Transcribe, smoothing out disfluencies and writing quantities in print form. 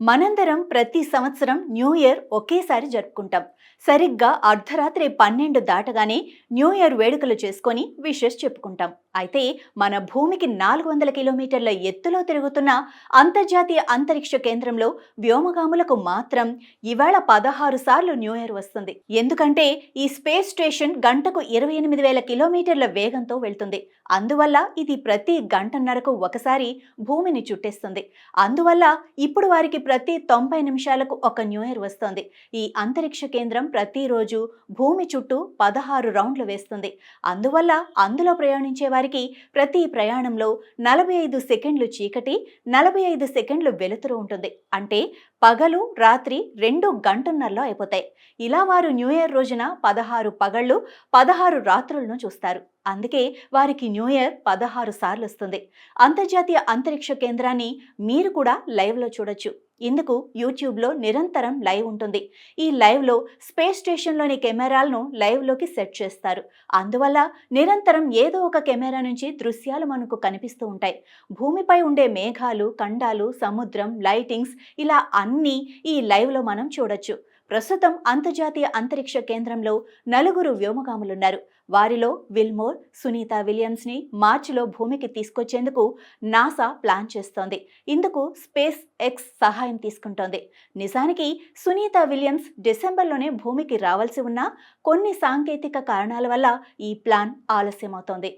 మనందరం ప్రతి సంవత్సరం న్యూ ఇయర్ ఒకేసారి జరుపుకుంటాం. సరిగ్గా అర్ధరాత్రి 12 దాటగానే న్యూ ఇయర్ వేడుకలు చేసుకొని విషెస్ చెప్పుకుంటాం. అయితే మన భూమికి 400 కిలోమీటర్ల ఎత్తులో తిరుగుతున్న అంతర్జాతీయ అంతరిక్ష కేంద్రంలో వ్యోమగాములకు మాత్రం ఇవాళ 16 సార్లు న్యూ ఇయర్ వస్తుంది. ఎందుకంటే ఈ స్పేస్ స్టేషన్ గంటకు 28,000 కిలోమీటర్ల వేగంతో వెళ్తుంది. అందువల్ల ఇది ప్రతి గంటన్నరకు ఒకసారి భూమిని చుట్టేస్తుంది. అందువల్ల ఇప్పుడు వారికి ప్రతి 90 నిమిషాలకు ఒక న్యూ ఇయర్ వస్తోంది. ఈ అంతరిక్ష కేంద్రం ప్రతిరోజు భూమి చుట్టూ 16 రౌండ్లు వేస్తుంది. అందువల్ల అందులో ప్రయాణించే వారికి ప్రతి ప్రయాణంలో 45 సెకండ్లు చీకటి, 45 సెకండ్లు వెలుతురు ఉంటుంది. అంటే పగలు రాత్రి 2 గంటన్నరలో అయిపోతాయి. ఇలా వారు న్యూ ఇయర్ రోజున 16 పగళ్ళు 16 రాత్రులను చూస్తారు. అందుకే వారికి న్యూ ఇయర్ 16 సార్లు వస్తుంది. అంతర్జాతీయ అంతరిక్ష కేంద్రాన్ని మీరు కూడా లైవ్లో చూడొచ్చు. ఇందుకు యూట్యూబ్లో నిరంతరం లైవ్ ఉంటుంది. ఈ లైవ్లో స్పేస్ స్టేషన్లోని కెమెరాలను లైవ్లోకి సెట్ చేస్తారు. అందువల్ల నిరంతరం ఏదో ఒక కెమెరా నుంచి దృశ్యాలు మనకు కనిపిస్తూ ఉంటాయి. భూమిపై ఉండే మేఘాలు, ఖండాలు, సముద్రం, లైటింగ్స్ ఇలా అన్నీ ఈ లైవ్లో మనం చూడొచ్చు. ప్రస్తుతం అంతర్జాతీయ అంతరిక్ష కేంద్రంలో 4 వ్యోమగాములున్నారు. వారిలో విల్మోర్, సునీతా విలియమ్స్ని మార్చిలో భూమికి తీసుకొచ్చేందుకు నాసా ప్లాన్ చేస్తోంది. ఇందుకు స్పేస్ ఎక్స్ సహాయం తీసుకుంటోంది. నిజానికి సునీతా విలియమ్స్ డిసెంబర్లోనే భూమికి రావాల్సి ఉన్నా కొన్ని సాంకేతిక కారణాల వల్ల ఈ ప్లాన్ ఆలస్యమవుతోంది.